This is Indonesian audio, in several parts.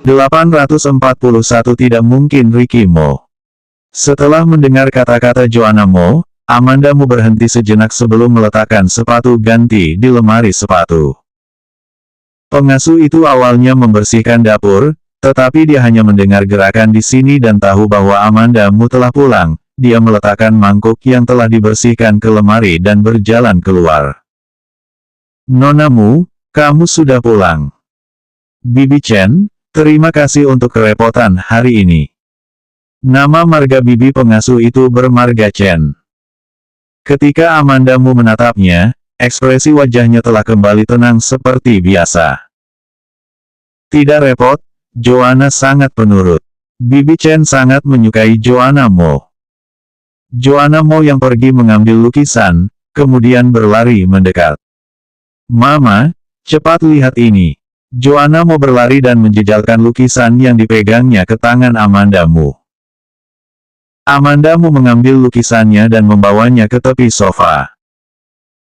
841 Tidak mungkin Ricky Mo. Setelah mendengar kata-kata Joanna Mo, Amanda Mu berhenti sejenak sebelum meletakkan sepatu ganti di lemari sepatu. Pengasuh itu awalnya membersihkan dapur, tetapi dia hanya mendengar gerakan di sini dan tahu bahwa Amanda Mu telah pulang. Dia meletakkan mangkuk yang telah dibersihkan ke lemari dan berjalan keluar. Nona Mu, kamu sudah pulang. Bibi Chen, terima kasih untuk kerepotan hari ini. Nama marga bibi pengasuh itu bermarga Chen. Ketika Amanda Mu menatapnya, ekspresi wajahnya telah kembali tenang seperti biasa. Tidak repot, Joanna sangat penurut. Bibi Chen sangat menyukai Joanna Mo. Joanna Mo yang pergi mengambil lukisan, kemudian berlari mendekat. Mama, cepat lihat ini. Joanna Mo berlari dan menjejalkan lukisan yang dipegangnya ke tangan Amanda Mu. Amanda Mu mengambil lukisannya dan membawanya ke tepi sofa.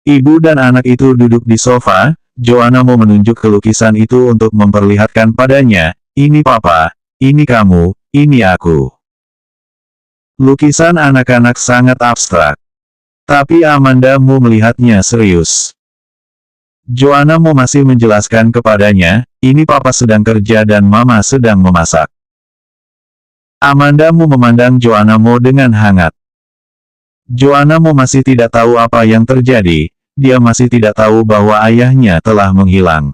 Ibu dan anak itu duduk di sofa. Joanna Mo menunjuk ke lukisan itu untuk memperlihatkan padanya, ini papa, ini kamu, ini aku. Lukisan anak-anak sangat abstrak. Tapi Amanda Mu melihatnya serius. Joanna Mo masih menjelaskan kepadanya, ini papa sedang kerja dan mama sedang memasak. Amanda Mu memandang Joanna Mo dengan hangat. Joanna Mo masih tidak tahu apa yang terjadi, dia masih tidak tahu bahwa ayahnya telah menghilang.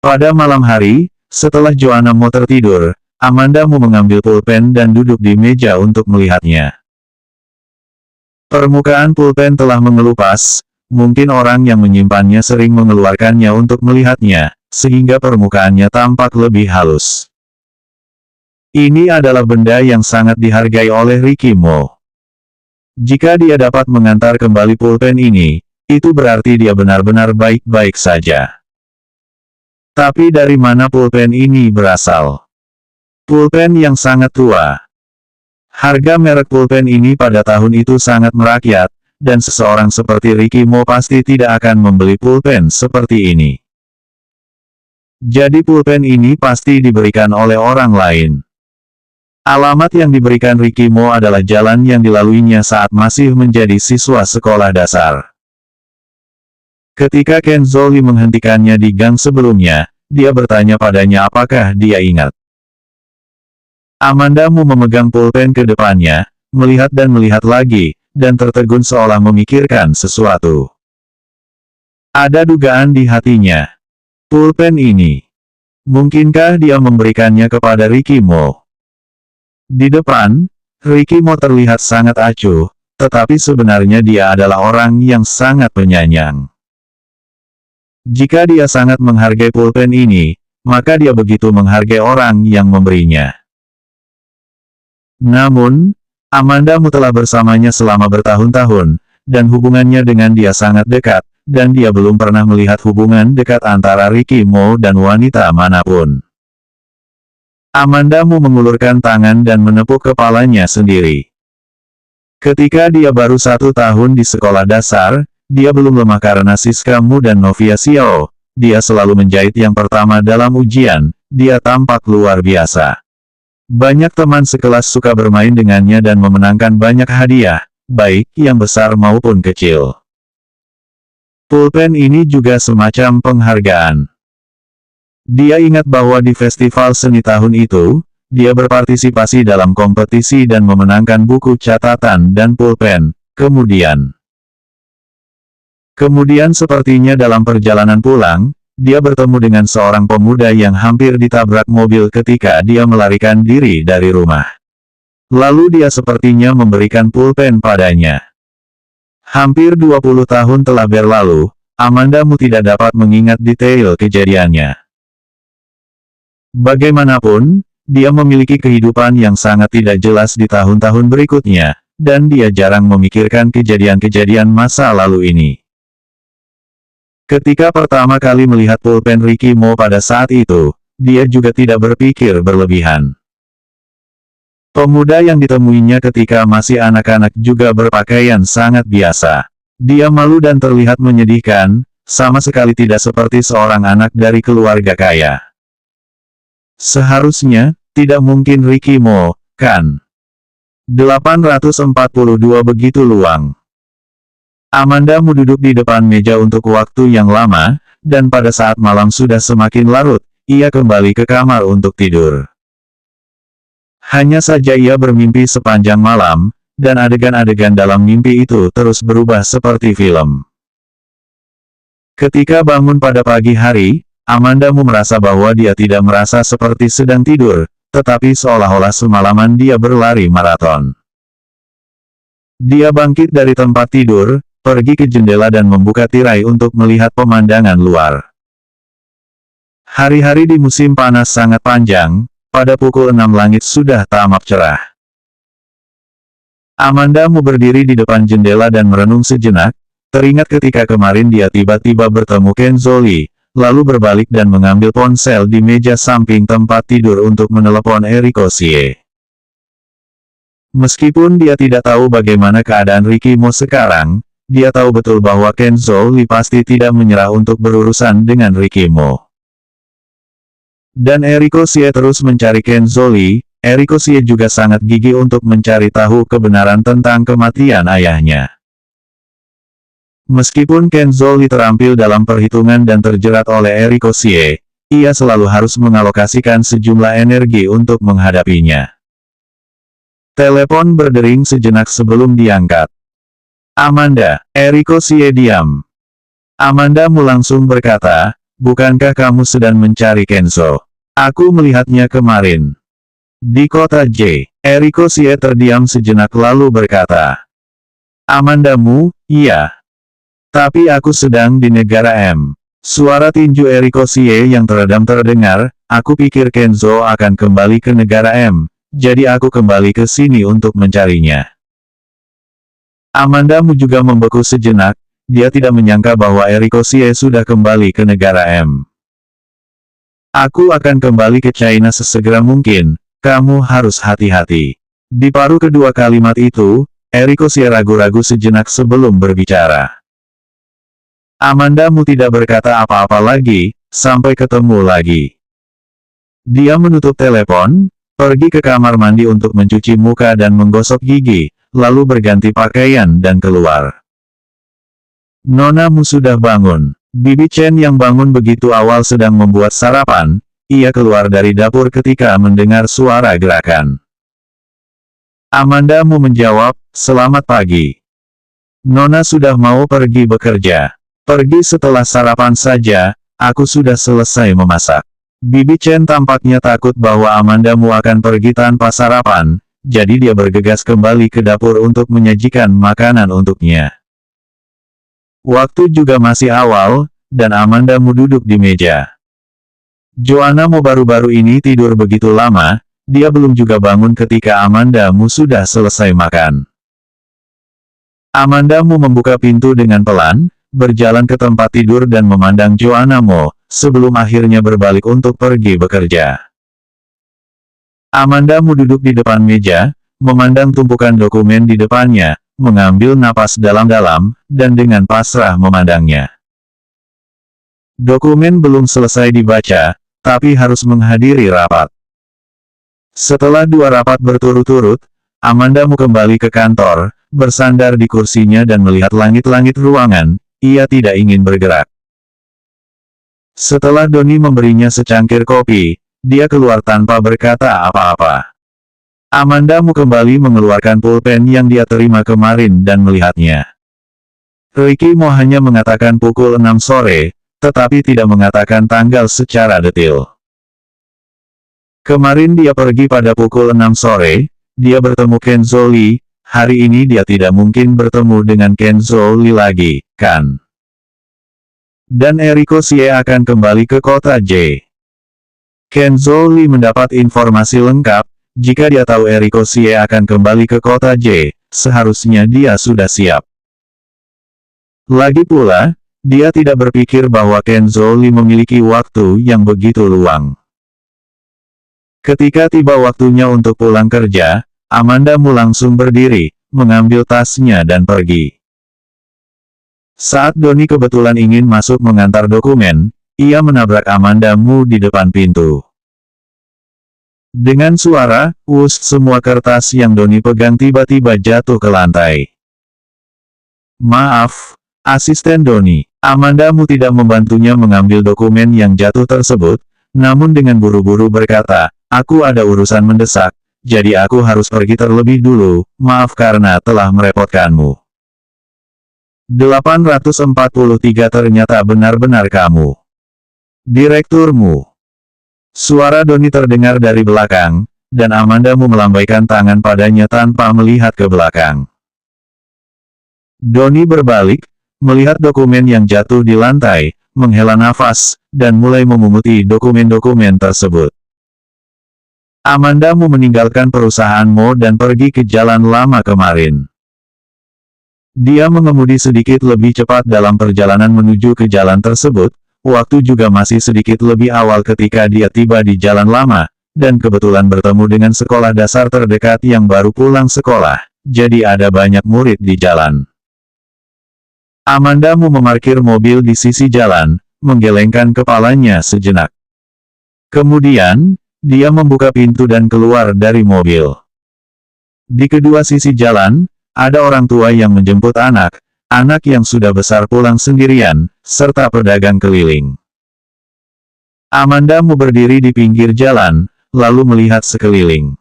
Pada malam hari, setelah Joanna Mo tertidur, Amanda Mu mengambil pulpen dan duduk di meja untuk melihatnya. Permukaan pulpen telah mengelupas, mungkin orang yang menyimpannya sering mengeluarkannya untuk melihatnya, sehingga permukaannya tampak lebih halus. Ini adalah benda yang sangat dihargai oleh Ricky Mo. Jika dia dapat mengantar kembali pulpen ini, itu berarti dia benar-benar baik-baik saja. Tapi dari mana pulpen ini berasal? Pulpen yang sangat tua. Harga merek pulpen ini pada tahun itu sangat merakyat, dan seseorang seperti Ricky Mo pasti tidak akan membeli pulpen seperti ini. Jadi pulpen ini pasti diberikan oleh orang lain. Alamat yang diberikan Ricky Mo adalah jalan yang dilaluinya saat masih menjadi siswa sekolah dasar. Ketika Ken Zoli menghentikannya di gang sebelumnya, dia bertanya padanya apakah dia ingat. Amanda Mu memegang pulpen ke depannya, melihat dan melihat lagi, dan tertegun seolah memikirkan sesuatu. Ada dugaan di hatinya. Pulpen ini. Mungkinkah dia memberikannya kepada Ricky Mo? Di depan, Ricky Mo terlihat sangat acuh, tetapi sebenarnya dia adalah orang yang sangat penyayang. Jika dia sangat menghargai pulpen ini, maka dia begitu menghargai orang yang memberinya. Namun, Amanda Mu telah bersamanya selama bertahun-tahun, dan hubungannya dengan dia sangat dekat, dan dia belum pernah melihat hubungan dekat antara Ricky Mo dan wanita manapun. Amanda Mu mengulurkan tangan dan menepuk kepalanya sendiri. Ketika dia baru 1 tahun di sekolah dasar, dia belum lemah karena Siska Mu dan Novia Xiao. Dia selalu menjahit yang pertama dalam ujian, dia tampak luar biasa. Banyak teman sekelas suka bermain dengannya dan memenangkan banyak hadiah, baik yang besar maupun kecil. Pulpen ini juga semacam penghargaan. Dia ingat bahwa di festival seni tahun itu, dia berpartisipasi dalam kompetisi dan memenangkan buku catatan dan pulpen. Kemudian sepertinya dalam perjalanan pulang, dia bertemu dengan seorang pemuda yang hampir ditabrak mobil ketika dia melarikan diri dari rumah. Lalu dia sepertinya memberikan pulpen padanya. Hampir 20 tahun telah berlalu, Amanda Mu tidak dapat mengingat detail kejadiannya. Bagaimanapun, dia memiliki kehidupan yang sangat tidak jelas di tahun-tahun berikutnya, dan dia jarang memikirkan kejadian-kejadian masa lalu ini. Ketika pertama kali melihat pulpen Ricky Mo pada saat itu, dia juga tidak berpikir berlebihan. Pemuda yang ditemuinya ketika masih anak-anak juga berpakaian sangat biasa. Dia malu dan terlihat menyedihkan, sama sekali tidak seperti seorang anak dari keluarga kaya. Seharusnya, tidak mungkin Ricky Mo, kan? 842 begitu luang. Amanda Mu duduk di depan meja untuk waktu yang lama, dan pada saat malam sudah semakin larut, ia kembali ke kamar untuk tidur. Hanya saja ia bermimpi sepanjang malam, dan adegan-adegan dalam mimpi itu terus berubah seperti film. Ketika bangun pada pagi hari, Amanda Mu merasa bahwa dia tidak merasa seperti sedang tidur, tetapi seolah-olah semalaman dia berlari maraton. Dia bangkit dari tempat tidur, pergi ke jendela dan membuka tirai untuk melihat pemandangan luar. Hari-hari di musim panas sangat panjang, pada pukul 6 langit sudah tamak cerah. Amanda Mu berdiri di depan jendela dan merenung sejenak, teringat ketika kemarin dia tiba-tiba bertemu Kenzo Lee, lalu berbalik dan mengambil ponsel di meja samping tempat tidur untuk menelepon Eriko Xie. Meskipun dia tidak tahu bagaimana keadaan Ricky Mo sekarang, dia tahu betul bahwa Kenzo Lee pasti tidak menyerah untuk berurusan dengan Ricky Mo. Dan Eriko Xie terus mencari Kenzo Lee. Eriko Xie juga sangat gigih untuk mencari tahu kebenaran tentang kematian ayahnya. Meskipun Kenzo Lee terampil dalam perhitungan dan terjerat oleh Eriko Xie, ia selalu harus mengalokasikan sejumlah energi untuk menghadapinya. Telepon berdering sejenak sebelum diangkat. Amanda, Eriko Xie diam. Amanda Mu langsung berkata, bukankah kamu sedang mencari Kenzo? Aku melihatnya kemarin di kota J. Eriko Xie terdiam sejenak lalu berkata, Amanda Mu, iya. Tapi aku sedang di negara M. Suara tinju Eriko Xie yang teredam terdengar, aku pikir Kenzo akan kembali ke negara M, jadi aku kembali ke sini untuk mencarinya. Amanda Mu juga membeku sejenak, dia tidak menyangka bahwa Eriko Xie sudah kembali ke negara M. Aku akan kembali ke China sesegera mungkin, kamu harus hati-hati. Di paruh kedua kalimat itu, Eriko Xie ragu-ragu sejenak sebelum berbicara. Amanda Mu tidak berkata apa-apa lagi, sampai ketemu lagi. Dia menutup telepon, pergi ke kamar mandi untuk mencuci muka dan menggosok gigi, lalu berganti pakaian dan keluar. Nona Mu sudah bangun. Bibi Chen yang bangun begitu awal sedang membuat sarapan, ia keluar dari dapur ketika mendengar suara gerakan. Amanda Mu menjawab, selamat pagi. Nona sudah mau pergi bekerja. Pergi setelah sarapan saja, aku sudah selesai memasak. Bibi Chen tampaknya takut bahwa Amanda Mu akan pergi tanpa sarapan, jadi dia bergegas kembali ke dapur untuk menyajikan makanan untuknya. Waktu juga masih awal, dan Amanda Mu duduk di meja. Joanna Mo baru-baru ini tidur begitu lama, dia belum juga bangun ketika Amanda Mu sudah selesai makan. Amanda Mu membuka pintu dengan pelan, berjalan ke tempat tidur dan memandang Joanna Mo, sebelum akhirnya berbalik untuk pergi bekerja. Amanda Mu duduk di depan meja, memandang tumpukan dokumen di depannya, mengambil napas dalam-dalam, dan dengan pasrah memandangnya. Dokumen belum selesai dibaca, tapi harus menghadiri rapat. Setelah 2 rapat berturut-turut, Amanda Mu kembali ke kantor, bersandar di kursinya dan melihat langit-langit ruangan. Ia tidak ingin bergerak. Setelah Doni memberinya secangkir kopi, dia keluar tanpa berkata apa-apa. Amanda Mu kembali mengeluarkan pulpen yang dia terima kemarin dan melihatnya. Ricky Mo hanya mengatakan pukul 6 sore, tetapi tidak mengatakan tanggal secara detail. Kemarin dia pergi pada pukul 6 sore, dia bertemu Kenzo Lee. Hari ini dia tidak mungkin bertemu dengan Kenzo Lee lagi, kan? Dan Eriko Xie akan kembali ke kota J. Kenzo Lee mendapat informasi lengkap, jika dia tahu Eriko Xie akan kembali ke kota J, seharusnya dia sudah siap. Lagi pula, dia tidak berpikir bahwa Kenzo Lee memiliki waktu yang begitu luang. Ketika tiba waktunya untuk pulang kerja, Amanda Mu langsung berdiri, mengambil tasnya dan pergi. Saat Doni kebetulan ingin masuk mengantar dokumen, ia menabrak Amanda Mu di depan pintu. Dengan suara, "Wus," semua kertas yang Doni pegang tiba-tiba jatuh ke lantai. "Maaf, asisten Doni." Amandamu tidak membantunya mengambil dokumen yang jatuh tersebut, namun dengan buru-buru berkata, "Aku ada urusan mendesak, jadi aku harus pergi terlebih dulu, maaf karena telah merepotkanmu." 843 Ternyata benar-benar kamu. Direkturmu. Suara Doni terdengar dari belakang, dan Amandamu melambaikan tangan padanya tanpa melihat ke belakang. Doni berbalik, melihat dokumen yang jatuh di lantai, menghela nafas, dan mulai memunguti dokumen-dokumen tersebut. Amandamu meninggalkan perusahaanmu dan pergi ke jalan lama kemarin. Dia mengemudi sedikit lebih cepat dalam perjalanan menuju ke jalan tersebut, waktu juga masih sedikit lebih awal ketika dia tiba di jalan lama, dan kebetulan bertemu dengan sekolah dasar terdekat yang baru pulang sekolah, jadi ada banyak murid di jalan. Amandamu memarkir mobil di sisi jalan, menggelengkan kepalanya sejenak. Kemudian, dia membuka pintu dan keluar dari mobil. Di kedua sisi jalan, ada orang tua yang menjemput anak yang sudah besar pulang sendirian, serta pedagang keliling. Amandamu berdiri di pinggir jalan, lalu melihat sekeliling.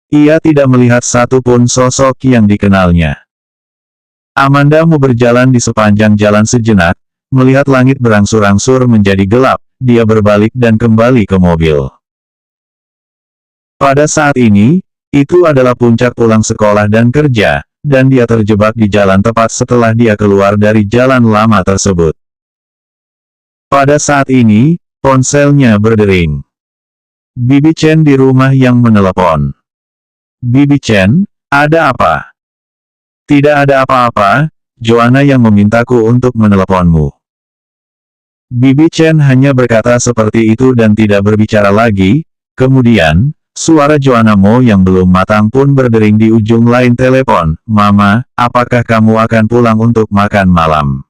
Ia tidak melihat satupun sosok yang dikenalnya. Amandamu berjalan di sepanjang jalan sejenak, melihat langit berangsur-angsur menjadi gelap, dia berbalik dan kembali ke mobil. Pada saat ini, itu adalah puncak pulang sekolah dan kerja, dan dia terjebak di jalan tepat setelah dia keluar dari jalan lama tersebut. Pada saat ini, ponselnya berdering. Bibi Chen di rumah yang menelepon. "Bibi Chen, ada apa?" "Tidak ada apa-apa, Joanna yang memintaku untuk meneleponmu." Bibi Chen hanya berkata seperti itu dan tidak berbicara lagi. Kemudian, suara Joanna Mo yang belum matang pun berdering di ujung lain telepon. "Mama, apakah kamu akan pulang untuk makan malam?"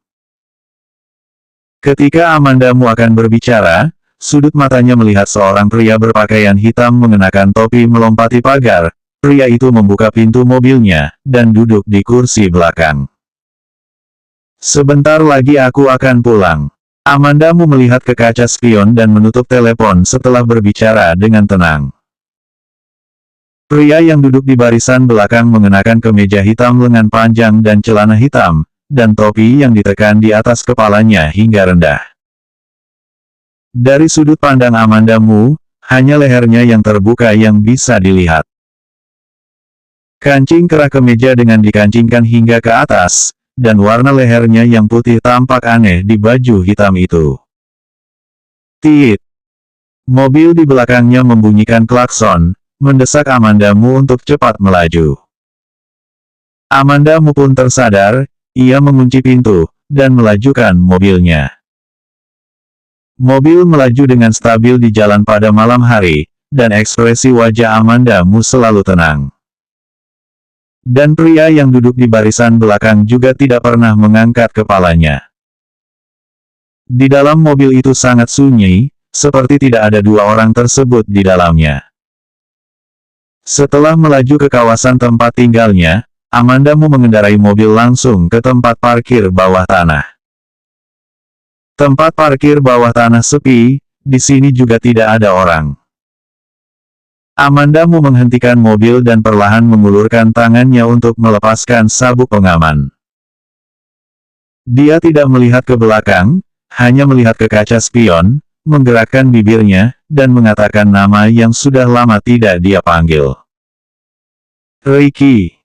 Ketika Amandamu akan berbicara, sudut matanya melihat seorang pria berpakaian hitam mengenakan topi melompati pagar. Pria itu membuka pintu mobilnya, dan duduk di kursi belakang. "Sebentar lagi aku akan pulang." Amandamu melihat ke kaca spion dan menutup telepon setelah berbicara dengan tenang. Pria yang duduk di barisan belakang mengenakan kemeja hitam lengan panjang dan celana hitam, dan topi yang ditekan di atas kepalanya hingga rendah. Dari sudut pandang Amandamu, hanya lehernya yang terbuka yang bisa dilihat. Kancing kerah kemeja dengan dikancingkan hingga ke atas, dan warna lehernya yang putih tampak aneh di baju hitam itu. Tiit! Mobil di belakangnya membunyikan klakson, mendesak Amandamu untuk cepat melaju. Amandamu pun tersadar, ia mengunci pintu, dan melajukan mobilnya. Mobil melaju dengan stabil di jalan pada malam hari, dan ekspresi wajah Amandamu selalu tenang. Dan pria yang duduk di barisan belakang juga tidak pernah mengangkat kepalanya. Di dalam mobil itu sangat sunyi, seperti tidak ada dua orang tersebut di dalamnya. Setelah melaju ke kawasan tempat tinggalnya, Amandamu mengendarai mobil langsung ke tempat parkir bawah tanah. Tempat parkir bawah tanah sepi, di sini juga tidak ada orang. Amandamu menghentikan mobil dan perlahan mengulurkan tangannya untuk melepaskan sabuk pengaman. Dia tidak melihat ke belakang, hanya melihat ke kaca spion, menggerakkan bibirnya, dan mengatakan nama yang sudah lama tidak dia panggil. "Ricky."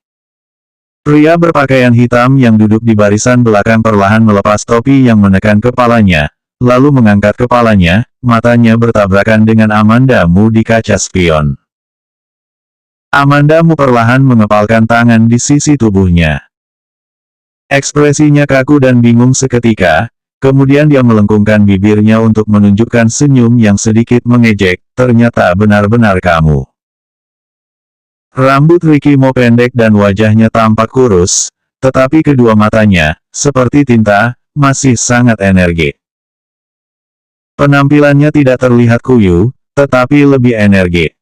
Pria berpakaian hitam yang duduk di barisan belakang perlahan melepas topi yang menekan kepalanya, lalu mengangkat kepalanya, matanya bertabrakan dengan Amandamu di kaca spion. Amandamu perlahan mengepalkan tangan di sisi tubuhnya. Ekspresinya kaku dan bingung seketika, kemudian dia melengkungkan bibirnya untuk menunjukkan senyum yang sedikit mengejek. "Ternyata benar-benar kamu." Rambut Ricky Mo pendek dan wajahnya tampak kurus, tetapi kedua matanya, seperti tinta, masih sangat energik. Penampilannya tidak terlihat kuyu, tetapi lebih energik.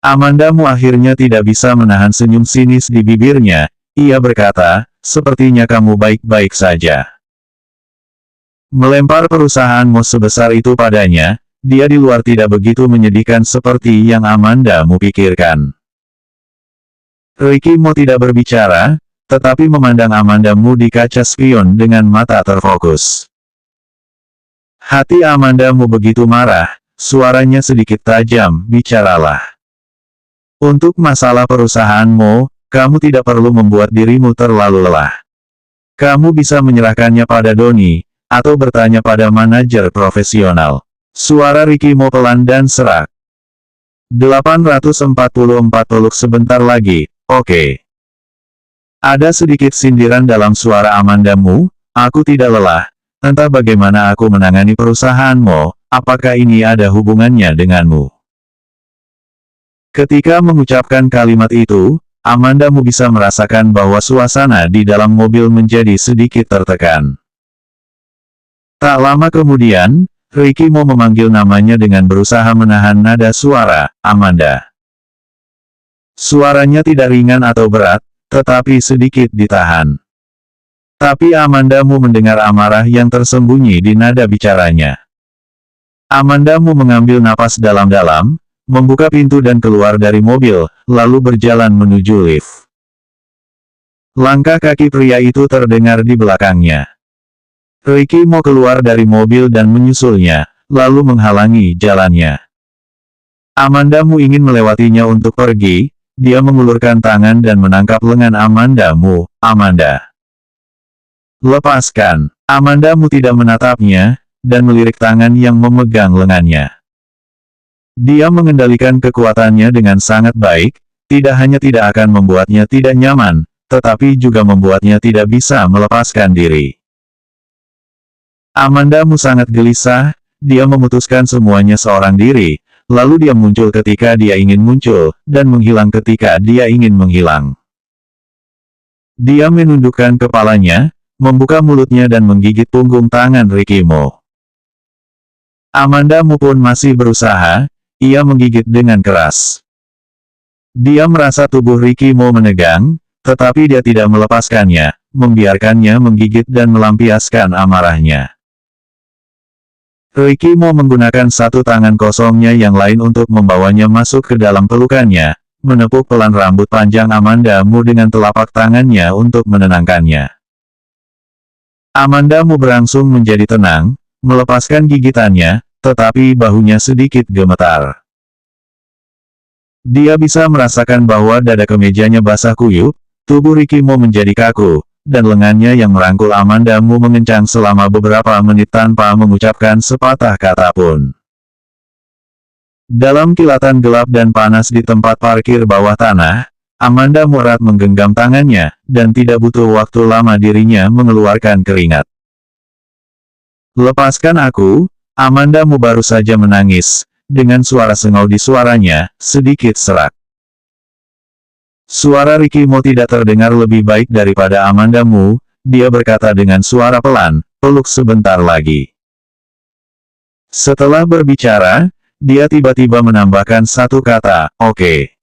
Amanda Mu akhirnya tidak bisa menahan senyum sinis di bibirnya. Ia berkata, sepertinya kamu baik-baik saja. Melempar perusahaan Mo sebesar itu padanya, dia di luar tidak begitu menyedihkan seperti yang Amanda Mu pikirkan. Ricky Mo tidak berbicara, tetapi memandang Amanda Mu di kaca spion dengan mata terfokus. Hati Amanda Mu begitu marah, suaranya sedikit tajam, bicaralah. Untuk masalah perusahaanmu, kamu tidak perlu membuat dirimu terlalu lelah. Kamu bisa menyerahkannya pada Doni, atau bertanya pada manajer profesional. Suara Ricky Mo pelan dan serak. 844 peluk sebentar lagi, oke. Ada sedikit sindiran dalam suara Amanda Mu, aku tidak lelah. Entah bagaimana aku menangani perusahaanmu, apakah ini ada hubungannya denganmu? Ketika mengucapkan kalimat itu, Amanda Mu bisa merasakan bahwa suasana di dalam mobil menjadi sedikit tertekan. Tak lama kemudian, Ricky Mo memanggil namanya dengan berusaha menahan nada suara, Amanda. Suaranya tidak ringan atau berat, tetapi sedikit ditahan. Tapi Amanda Mu mendengar amarah yang tersembunyi di nada bicaranya. Amanda Mu mengambil napas dalam-dalam, membuka pintu dan keluar dari mobil, lalu berjalan menuju lift. Langkah kaki pria itu terdengar di belakangnya. Ricky Mo keluar dari mobil dan menyusulnya, lalu menghalangi jalannya. Amanda Mu ingin melewatinya untuk pergi, dia mengulurkan tangan dan menangkap lengan Amanda Mu. Amanda. Lepaskan. Amanda Mu tidak menatapnya, dan melirik tangan yang memegang lengannya. Dia mengendalikan kekuatannya dengan sangat baik, tidak hanya tidak akan membuatnya tidak nyaman, tetapi juga membuatnya tidak bisa melepaskan diri. Amanda Mu sangat gelisah, dia memutuskan semuanya seorang diri, lalu dia muncul ketika dia ingin muncul, dan menghilang ketika dia ingin menghilang. Dia menundukkan kepalanya, membuka mulutnya dan menggigit punggung tangan Ricky Mo. Amanda Mu pun masih berusaha, ia menggigit dengan keras. Dia merasa tubuh Ricky Mo menegang, tetapi dia tidak melepaskannya, membiarkannya menggigit dan melampiaskan amarahnya. Ricky Mo menggunakan satu tangan kosongnya yang lain untuk membawanya masuk ke dalam pelukannya, menepuk pelan rambut panjang Amanda Mu dengan telapak tangannya untuk menenangkannya. Amanda Mu berangsung menjadi tenang, melepaskan gigitannya, tetapi bahunya sedikit gemetar. Dia bisa merasakan bahwa dada kemejanya basah kuyup, tubuh Ricky Mo menjadi kaku, dan lengannya yang merangkul Amanda Mu mengencang selama beberapa menit tanpa mengucapkan sepatah kata pun. Dalam kilatan gelap dan panas di tempat parkir bawah tanah, Amanda Mu erat menggenggam tangannya, dan tidak butuh waktu lama dirinya mengeluarkan keringat. Lepaskan aku. Amanda Mu baru saja menangis, dengan suara sengau di suaranya, sedikit serak. Suara Ricky Mo tidak terdengar lebih baik daripada Amanda Mu, dia berkata dengan suara pelan, peluk sebentar lagi. Setelah berbicara, dia tiba-tiba menambahkan satu kata, oke.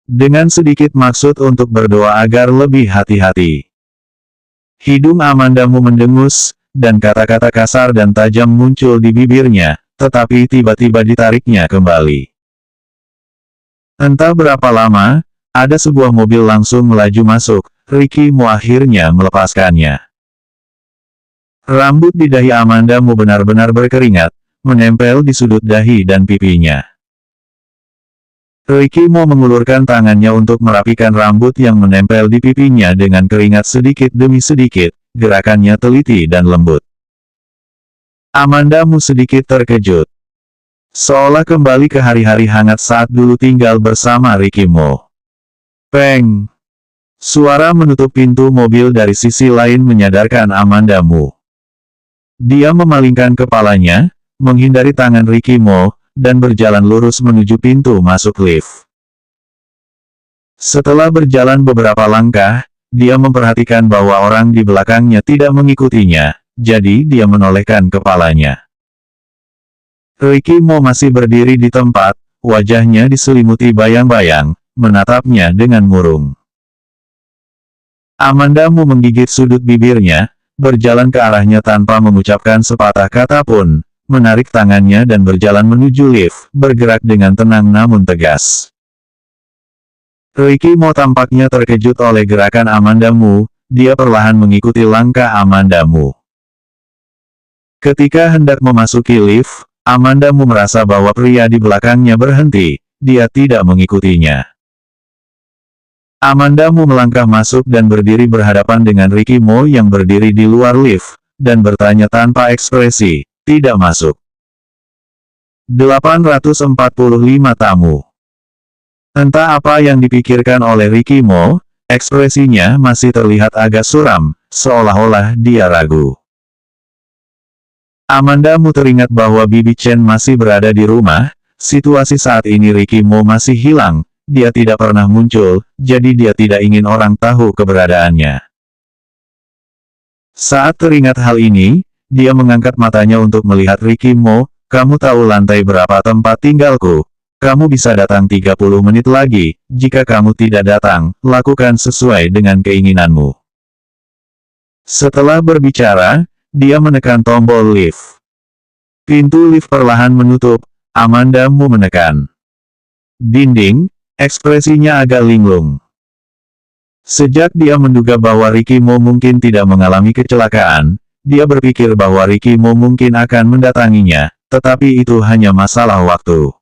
Dengan sedikit maksud untuk berdoa agar lebih hati-hati. Hidung Amanda Mu mendengus, dan kata-kata kasar dan tajam muncul di bibirnya, tetapi tiba-tiba ditariknya kembali. Entah berapa lama, ada sebuah mobil langsung melaju masuk, Ricky Mo akhirnya melepaskannya. Rambut di dahi Amanda Mu benar-benar berkeringat, menempel di sudut dahi dan pipinya. Ricky Mo mengulurkan tangannya untuk merapikan rambut yang menempel di pipinya dengan keringat sedikit demi sedikit. Gerakannya teliti dan lembut. Amanda Mu sedikit terkejut. Seolah kembali ke hari-hari hangat saat dulu tinggal bersama Ricky Mo. Peng! Suara menutup pintu mobil dari sisi lain menyadarkan Amanda Mu. Dia memalingkan kepalanya, menghindari tangan Ricky Mo, dan berjalan lurus menuju pintu masuk lift. Setelah berjalan beberapa langkah, dia memperhatikan bahwa orang di belakangnya tidak mengikutinya, jadi dia menolehkan kepalanya. Ricky Mo masih berdiri di tempat, wajahnya diselimuti bayang-bayang, menatapnya dengan murung. Amanda Mu menggigit sudut bibirnya, berjalan ke arahnya tanpa mengucapkan sepatah kata pun, menarik tangannya dan berjalan menuju lift, bergerak dengan tenang namun tegas. Ricky Mo tampaknya terkejut oleh gerakan Amanda Mu, dia perlahan mengikuti langkah Amanda Mu. Ketika hendak memasuki lift, Amanda Mu merasa bahwa pria di belakangnya berhenti, dia tidak mengikutinya. Amanda Mu melangkah masuk dan berdiri berhadapan dengan Ricky Mo yang berdiri di luar lift, dan bertanya tanpa ekspresi, tidak masuk. 845 tamu. Entah apa yang dipikirkan oleh Ricky Mo, ekspresinya masih terlihat agak suram, seolah-olah dia ragu. Amanda Mu teringat bahwa Bibi Chen masih berada di rumah, situasi saat ini Ricky Mo masih hilang, dia tidak pernah muncul, jadi dia tidak ingin orang tahu keberadaannya. Saat teringat hal ini, dia mengangkat matanya untuk melihat Ricky Mo, kamu tahu lantai berapa tempat tinggalku? Kamu bisa datang 30 menit lagi, jika kamu tidak datang, lakukan sesuai dengan keinginanmu. Setelah berbicara, dia menekan tombol lift. Pintu lift perlahan menutup, Amanda Mu menekan dinding, ekspresinya agak linglung. Sejak dia menduga bahwa Ricky Mo mungkin tidak mengalami kecelakaan, dia berpikir bahwa Ricky Mo mungkin akan mendatanginya, tetapi itu hanya masalah waktu.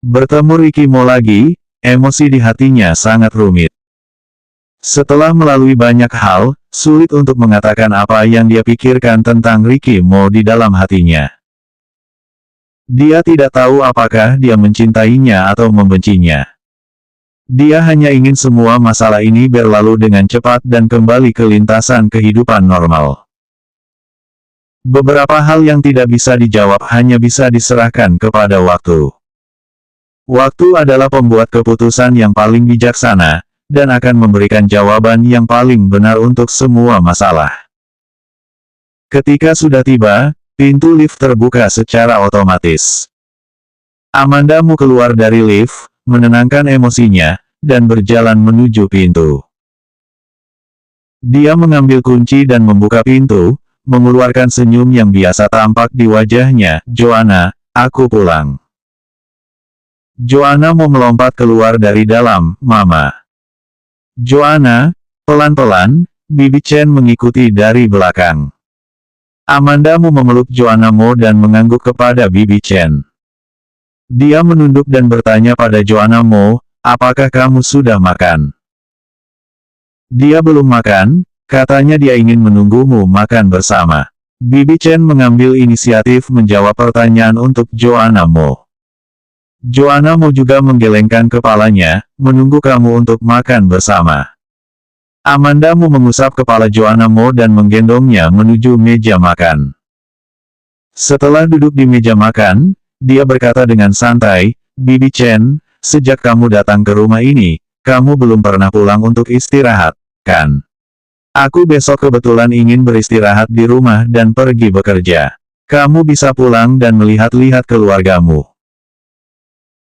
Bertemu Ricky Mo lagi, emosi di hatinya sangat rumit. Setelah melalui banyak hal, sulit untuk mengatakan apa yang dia pikirkan tentang Ricky Mo di dalam hatinya. Dia tidak tahu apakah dia mencintainya atau membencinya. Dia hanya ingin semua masalah ini berlalu dengan cepat dan kembali ke lintasan kehidupan normal. Beberapa hal yang tidak bisa dijawab hanya bisa diserahkan kepada waktu. Waktu adalah pembuat keputusan yang paling bijaksana, dan akan memberikan jawaban yang paling benar untuk semua masalah. Ketika sudah tiba, pintu lift terbuka secara otomatis. Amanda Mu keluar dari lift, menenangkan emosinya, dan berjalan menuju pintu. Dia mengambil kunci dan membuka pintu, mengeluarkan senyum yang biasa tampak di wajahnya. Joanna, aku pulang. Joanna mau melompat keluar dari dalam, Mama. Joanna, pelan-pelan, Bibi Chen mengikuti dari belakang. Amanda Mu memeluk Joanna Mo dan mengangguk kepada Bibi Chen. Dia menunduk dan bertanya pada Joanna Mo, apakah kamu sudah makan? Dia belum makan, katanya dia ingin menunggumu makan bersama. Bibi Chen mengambil inisiatif menjawab pertanyaan untuk Joanna Mo. Joanna Mo juga menggelengkan kepalanya, menunggu kamu untuk makan bersama. Amanda Mu mengusap kepala Joanna Mo dan menggendongnya menuju meja makan. Setelah duduk di meja makan, dia berkata dengan santai, Bibi Chen, sejak kamu datang ke rumah ini, kamu belum pernah pulang untuk istirahat, kan? Aku besok kebetulan ingin beristirahat di rumah dan pergi bekerja. Kamu bisa pulang dan melihat-lihat keluargamu.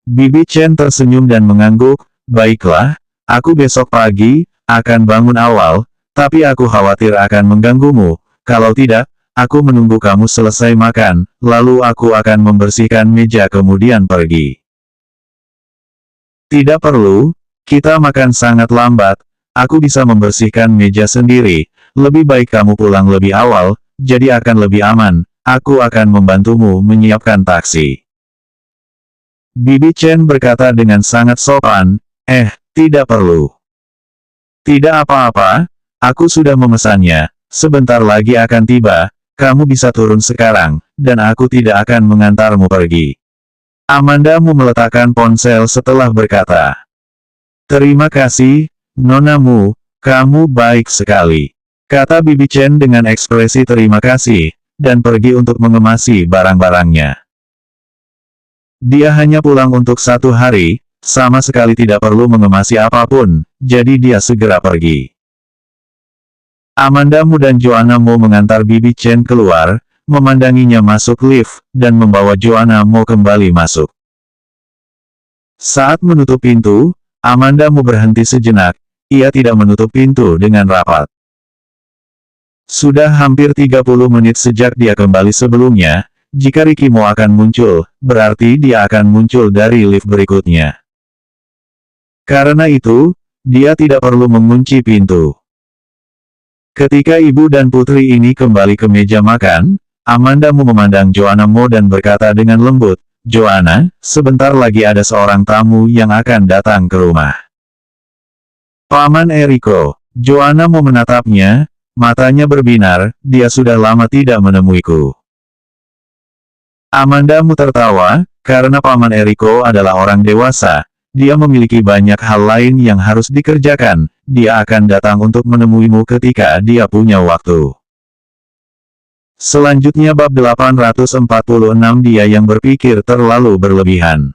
Bibi Chen tersenyum dan mengangguk, baiklah, aku besok pagi akan bangun awal, tapi aku khawatir akan mengganggumu. Kalau tidak, aku menunggu kamu selesai makan, lalu aku akan membersihkan meja kemudian pergi. Tidak perlu, kita makan sangat lambat, aku bisa membersihkan meja sendiri, lebih baik kamu pulang lebih awal, jadi akan lebih aman, aku akan membantumu menyiapkan taksi. Bibi Chen berkata dengan sangat sopan, tidak perlu. Tidak apa-apa, aku sudah memesannya, sebentar lagi akan tiba, kamu bisa turun sekarang, dan aku tidak akan mengantarmu pergi. Amanda Mu meletakkan ponsel setelah berkata, terima kasih, Nona Mu, kamu baik sekali, kata Bibi Chen dengan ekspresi terima kasih, dan pergi untuk mengemasi barang-barangnya. Dia hanya pulang untuk 1 hari, sama sekali tidak perlu mengemasi apapun, jadi dia segera pergi. Amanda Mu dan Joanna Mo mengantar Bibi Chen keluar, memandanginya masuk lift, dan membawa Joanna Mo kembali masuk. Saat menutup pintu, Amanda Mu berhenti sejenak, ia tidak menutup pintu dengan rapat. Sudah hampir 30 menit sejak dia kembali sebelumnya, jika Ricky Mo akan muncul, berarti dia akan muncul dari lift berikutnya. Karena itu, dia tidak perlu mengunci pintu. Ketika ibu dan putri ini kembali ke meja makan, Amanda Mu memandang Joanna Mo dan berkata dengan lembut, "Joanna, sebentar lagi ada seorang tamu yang akan datang ke rumah." Paman Eriko. Joanna Mo menatapnya, matanya berbinar, dia sudah lama tidak menemuiku. Amanda Mu tertawa, karena Paman Eriko adalah orang dewasa, dia memiliki banyak hal lain yang harus dikerjakan, dia akan datang untuk menemuimu ketika dia punya waktu. Selanjutnya bab 846 dia yang berpikir terlalu berlebihan.